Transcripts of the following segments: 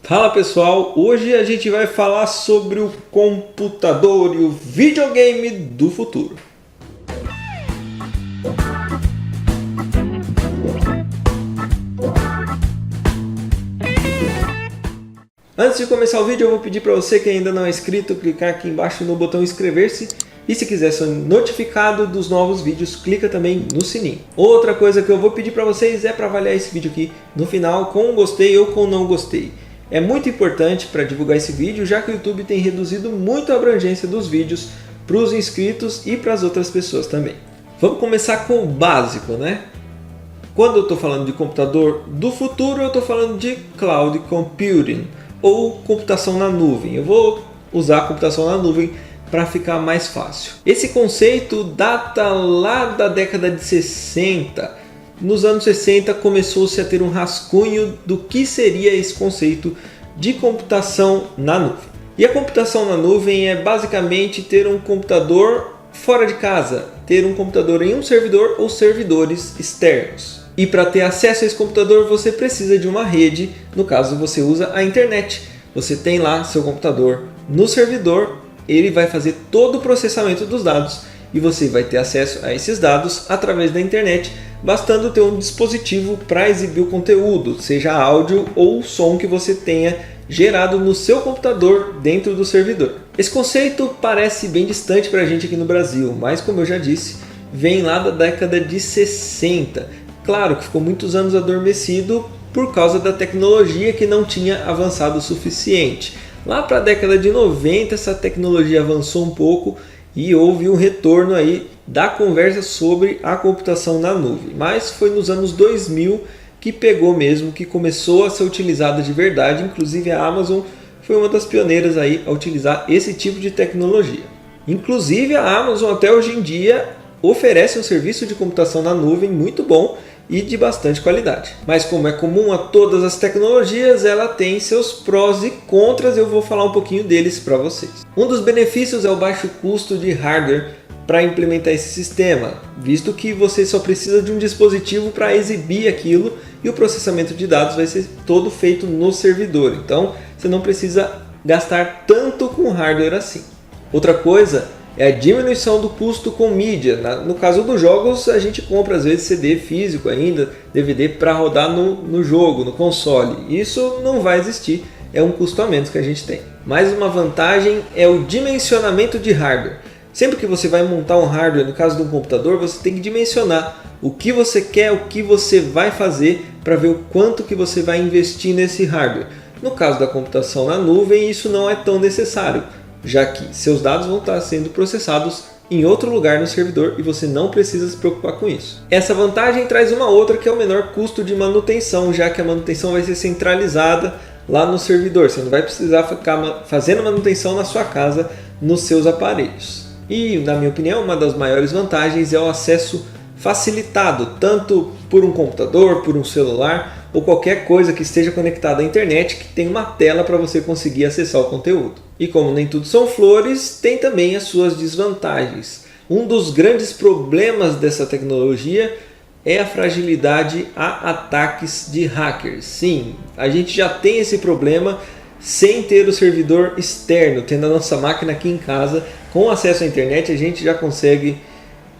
Fala pessoal, hoje a gente vai falar sobre o computador e o videogame do futuro. Antes de começar o vídeo, eu vou pedir para você que ainda não é inscrito, clicar aqui embaixo no botão inscrever-se. E se quiser ser notificado dos novos vídeos, clica também no sininho. Outra coisa que eu vou pedir para vocês é para avaliar esse vídeo aqui no final com um gostei ou com não gostei. É muito importante para divulgar esse vídeo, já que o YouTube tem reduzido muito a abrangência dos vídeos para os inscritos e para as outras pessoas também. Vamos começar com o básico, né? Quando eu estou falando de computador do futuro, eu estou falando de Cloud Computing ou computação na nuvem. Eu vou usar a computação na nuvem para ficar mais fácil. Esse conceito data lá da década de 60. Nos anos 60 começou-se a ter um rascunho do que seria esse conceito de computação na nuvem. E a computação na nuvem é basicamente ter um computador fora de casa, ter um computador em um servidor ou servidores externos. E para ter acesso a esse computador você precisa de uma rede, no caso você usa a internet. Você tem lá seu computador no servidor, ele vai fazer todo o processamento dos dados e você vai ter acesso a esses dados através da internet, bastando ter um dispositivo para exibir o conteúdo, seja áudio ou som que você tenha gerado no seu computador dentro do servidor. Esse conceito parece bem distante para a gente aqui no Brasil, mas como eu já disse, vem lá da década de 60. Claro que ficou muitos anos adormecido por causa da tecnologia que não tinha avançado o suficiente. Lá para a década de 90 essa tecnologia avançou um pouco e houve um retorno aí da conversa sobre a computação na nuvem. Mas foi nos anos 2000 que pegou mesmo, que começou a ser utilizada de verdade. Inclusive a Amazon foi uma das pioneiras aí a utilizar esse tipo de tecnologia. Inclusive a Amazon até hoje em dia oferece um serviço de computação na nuvem muito bom e de bastante qualidade. Mas como é comum a todas as tecnologias, ela tem seus prós e contras, eu vou falar um pouquinho deles para vocês. Um dos benefícios é o baixo custo de hardware para implementar esse sistema, visto que você só precisa de um dispositivo para exibir aquilo e o processamento de dados vai ser todo feito no servidor, então você não precisa gastar tanto com hardware assim. Outra coisa é a diminuição do custo com mídia. No caso dos jogos, a gente compra às vezes CD físico ainda, DVD para rodar no jogo, no console. Isso não vai existir, é um custo a menos que a gente tem. Mais uma vantagem é o dimensionamento de hardware. Sempre que você vai montar um hardware, no caso de um computador, você tem que dimensionar o que você quer, o que você vai fazer para ver o quanto que você vai investir nesse hardware. No caso da computação na nuvem, isso não é tão necessário, já que seus dados vão estar sendo processados em outro lugar no servidor e você não precisa se preocupar com isso. Essa vantagem traz uma outra, que é o menor custo de manutenção, já que a manutenção vai ser centralizada lá no servidor. Você não vai precisar ficar fazendo manutenção na sua casa, nos seus aparelhos. E, na minha opinião, uma das maiores vantagens é o acesso facilitado, tanto por um computador, por um celular ou qualquer coisa que esteja conectada à internet que tem uma tela para você conseguir acessar o conteúdo. E como nem tudo são flores, tem também as suas desvantagens. Um dos grandes problemas dessa tecnologia é a fragilidade a ataques de hackers. Sim, a gente já tem esse problema sem ter o servidor externo, tendo a nossa máquina aqui em casa, com acesso à internet a gente já consegue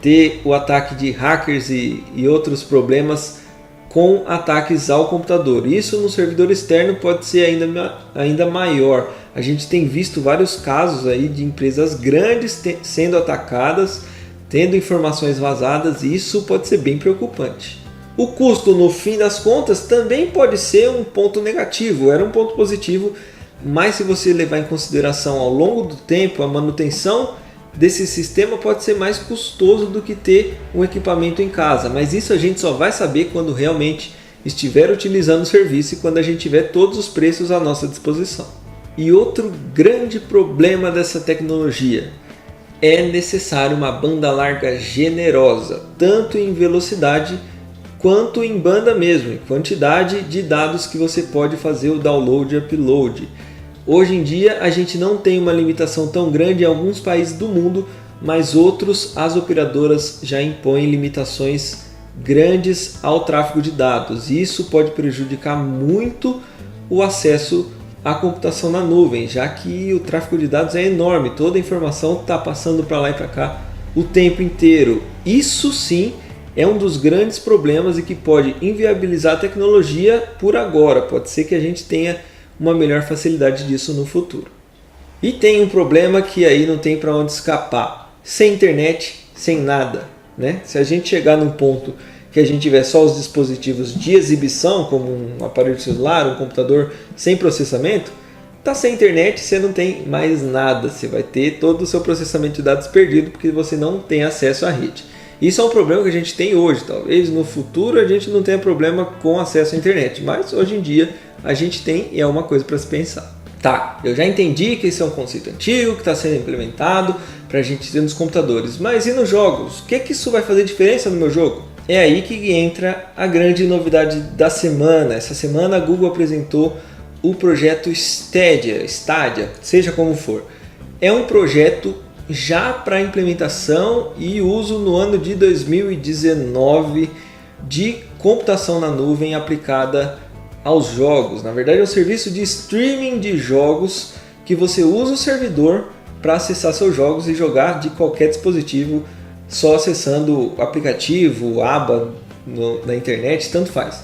ter o ataque de hackers e outros problemas com ataques ao computador. Isso no servidor externo pode ser ainda maior. A gente tem visto vários casos aí de empresas grandes sendo atacadas, tendo informações vazadas, e isso pode ser bem preocupante. O custo, no fim das contas, também pode ser um ponto negativo, era um ponto positivo, mas se você levar em consideração ao longo do tempo, a manutenção desse sistema pode ser mais custoso do que ter um equipamento em casa, mas isso a gente só vai saber quando realmente estiver utilizando o serviço e quando a gente tiver todos os preços à nossa disposição. E outro grande problema dessa tecnologia: é necessário uma banda larga generosa, tanto em velocidade quanto em banda mesmo, em quantidade de dados que você pode fazer o download e upload. Hoje em dia a gente não tem uma limitação tão grande em alguns países do mundo, mas outros as operadoras já impõem limitações grandes ao tráfego de dados. E isso pode prejudicar muito o acesso a computação na nuvem, já que o tráfego de dados é enorme, toda a informação está passando para lá e para cá o tempo inteiro. Isso sim é um dos grandes problemas e que pode inviabilizar a tecnologia por agora. Pode ser que a gente tenha uma melhor facilidade disso no futuro. E tem um problema que aí não tem para onde escapar. Sem internet, sem nada, né? Se a gente chegar num ponto que a gente tiver só os dispositivos de exibição, como um aparelho celular, um computador sem processamento, tá sem internet, você não tem mais nada. Você vai ter todo o seu processamento de dados perdido porque você não tem acesso à rede. Isso é um problema que a gente tem hoje. Talvez no futuro a gente não tenha problema com acesso à internet, mas hoje em dia a gente tem e é uma coisa para se pensar. Tá, eu já entendi que esse é um conceito antigo que está sendo implementado para a gente ter nos computadores, mas e nos jogos? O que isso vai fazer diferença no meu jogo? É aí que entra a grande novidade da semana. Essa semana a Google apresentou o projeto Stadia, seja como for. É um projeto já para implementação e uso no ano de 2019 de computação na nuvem aplicada aos jogos. Na verdade é um serviço de streaming de jogos que você usa o servidor para acessar seus jogos e jogar de qualquer dispositivo, só acessando o aplicativo, aba na internet, tanto faz.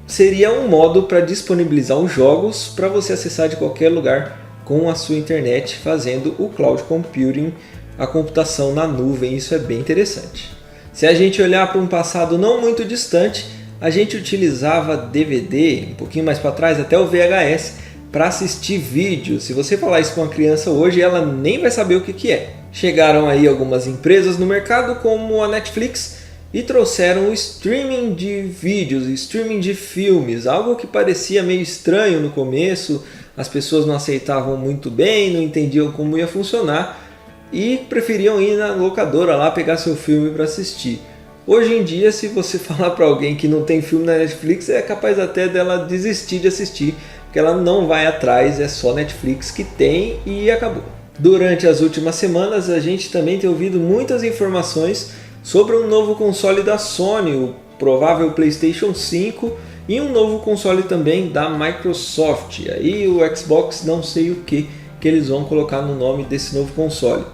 Seria um modo para disponibilizar os jogos para você acessar de qualquer lugar com a sua internet, fazendo o cloud computing, a computação na nuvem. Isso é bem interessante. Se a gente olhar para um passado não muito distante, a gente utilizava DVD, um pouquinho mais para trás, até o VHS, para assistir vídeos. Se você falar isso com uma criança hoje, ela nem vai saber o que é. Chegaram aí algumas empresas no mercado, como a Netflix, e trouxeram o streaming de vídeos, streaming de filmes, algo que parecia meio estranho no começo, as pessoas não aceitavam muito bem, não entendiam como ia funcionar e preferiam ir na locadora lá pegar seu filme para assistir. Hoje em dia, se você falar para alguém que não tem filme na Netflix, é capaz até dela desistir de assistir, porque ela não vai atrás, é só Netflix que tem e acabou. Durante as últimas semanas, a gente também tem ouvido muitas informações sobre um novo console da Sony, o provável PlayStation 5, e um novo console também da Microsoft. Aí o Xbox, não sei o que eles vão colocar no nome desse novo console.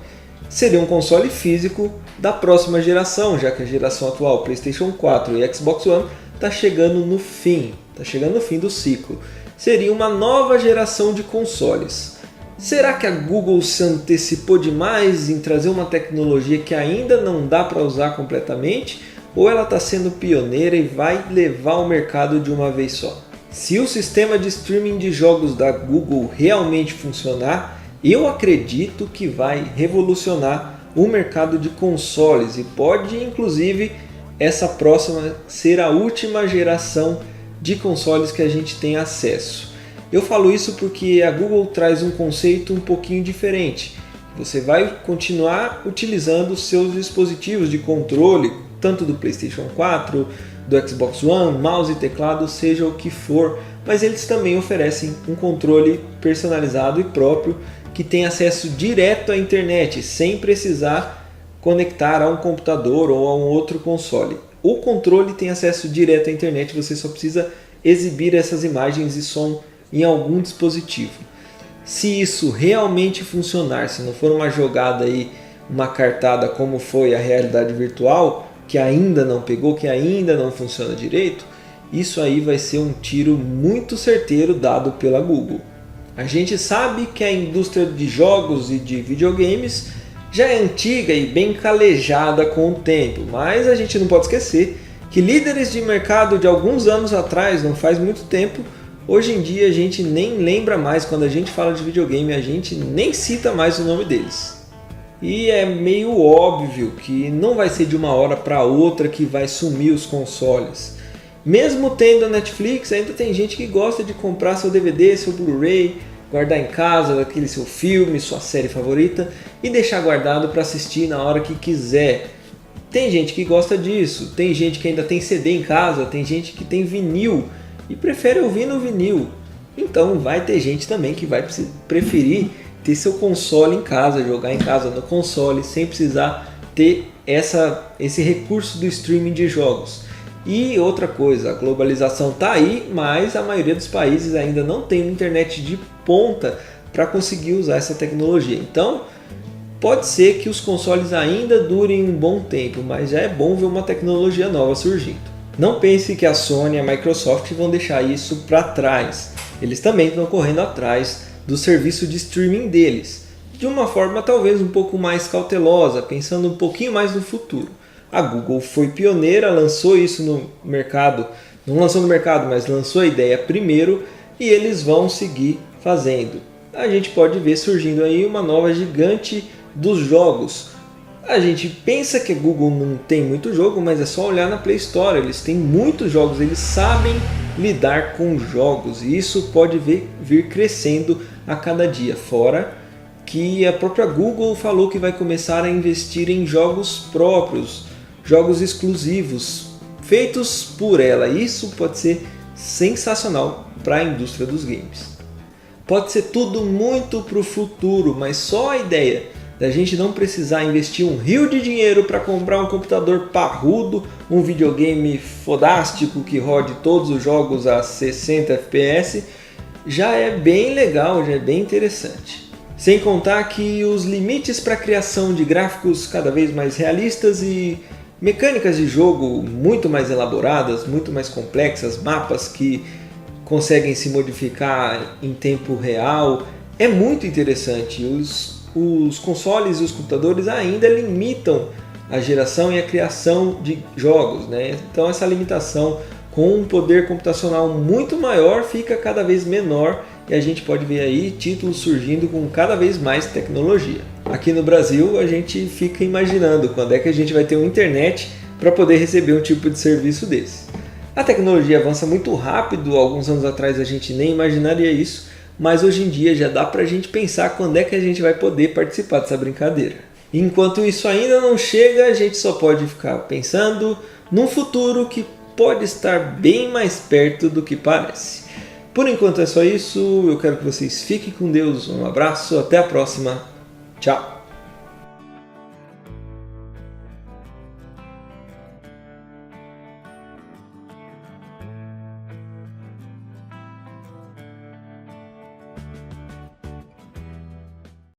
Seria um console físico da próxima geração, já que a geração atual, PlayStation 4 e Xbox One, está chegando no fim do ciclo. Seria uma nova geração de consoles. Será que a Google se antecipou demais em trazer uma tecnologia que ainda não dá para usar completamente? Ou ela está sendo pioneira e vai levar o mercado de uma vez só? Se o sistema de streaming de jogos da Google realmente funcionar, eu acredito que vai revolucionar o mercado de consoles e pode, inclusive, essa próxima ser a última geração de consoles que a gente tem acesso. Eu falo isso porque a Google traz um conceito um pouquinho diferente. Você vai continuar utilizando os seus dispositivos de controle, tanto do PlayStation 4, do Xbox One, mouse e teclado, seja o que for, mas eles também oferecem um controle personalizado e próprio que tem acesso direto à internet, sem precisar conectar a um computador ou a um outro console. O controle tem acesso direto à internet, você só precisa exibir essas imagens e som em algum dispositivo. Se isso realmente funcionar, se não for uma jogada aí, uma cartada como foi a realidade virtual, que ainda não pegou, que ainda não funciona direito, isso aí vai ser um tiro muito certeiro dado pela Google. A gente sabe que a indústria de jogos e de videogames já é antiga e bem calejada com o tempo, mas a gente não pode esquecer que líderes de mercado de alguns anos atrás, não faz muito tempo, hoje em dia a gente nem lembra mais, quando a gente fala de videogame, a gente nem cita mais o nome deles. E é meio óbvio que não vai ser de uma hora para outra que vai sumir os consoles. Mesmo tendo a Netflix, ainda tem gente que gosta de comprar seu DVD, seu Blu-ray, guardar em casa aquele seu filme, sua série favorita e deixar guardado para assistir na hora que quiser. Tem gente que gosta disso, tem gente que ainda tem CD em casa, tem gente que tem vinil e prefere ouvir no vinil. Então vai ter gente também que vai preferir ter seu console em casa, jogar em casa no console, sem precisar ter esse recurso do streaming de jogos. E outra coisa, a globalização está aí, mas a maioria dos países ainda não tem uma internet de ponta para conseguir usar essa tecnologia. Então, pode ser que os consoles ainda durem um bom tempo, mas já é bom ver uma tecnologia nova surgindo. Não pense que a Sony e a Microsoft vão deixar isso para trás. Eles também estão correndo atrás do serviço de streaming deles, de uma forma talvez um pouco mais cautelosa, pensando um pouquinho mais no futuro. A Google foi pioneira, lançou isso no mercado, não lançou no mercado, mas lançou a ideia primeiro e eles vão seguir fazendo. A gente pode ver surgindo aí uma nova gigante dos jogos. A gente pensa que a Google não tem muito jogo, mas é só olhar na Play Store, eles têm muitos jogos, eles sabem lidar com jogos e isso pode vir crescendo a cada dia. Fora que a própria Google falou que vai começar a investir em jogos próprios, jogos exclusivos, feitos por ela. Isso pode ser sensacional para a indústria dos games. Pode ser tudo muito para o futuro, mas só a ideia da gente não precisar investir um rio de dinheiro para comprar um computador parrudo, um videogame fodástico que rode todos os jogos a 60 FPS, já é bem legal, já é bem interessante. Sem contar que os limites para a criação de gráficos cada vez mais realistas e mecânicas de jogo muito mais elaboradas, muito mais complexas, mapas que conseguem se modificar em tempo real, é muito interessante. Os consoles e os computadores ainda limitam a geração e a criação de jogos, né? Então essa limitação com um poder computacional muito maior fica cada vez menor e a gente pode ver aí títulos surgindo com cada vez mais tecnologia. Aqui no Brasil a gente fica imaginando quando é que a gente vai ter uma internet para poder receber um tipo de serviço desse. A tecnologia avança muito rápido, alguns anos atrás a gente nem imaginaria isso, mas hoje em dia já dá para a gente pensar quando é que a gente vai poder participar dessa brincadeira. Enquanto isso ainda não chega, a gente só pode ficar pensando num futuro que pode estar bem mais perto do que parece. Por enquanto é só isso, eu quero que vocês fiquem com Deus, um abraço, até a próxima, tchau!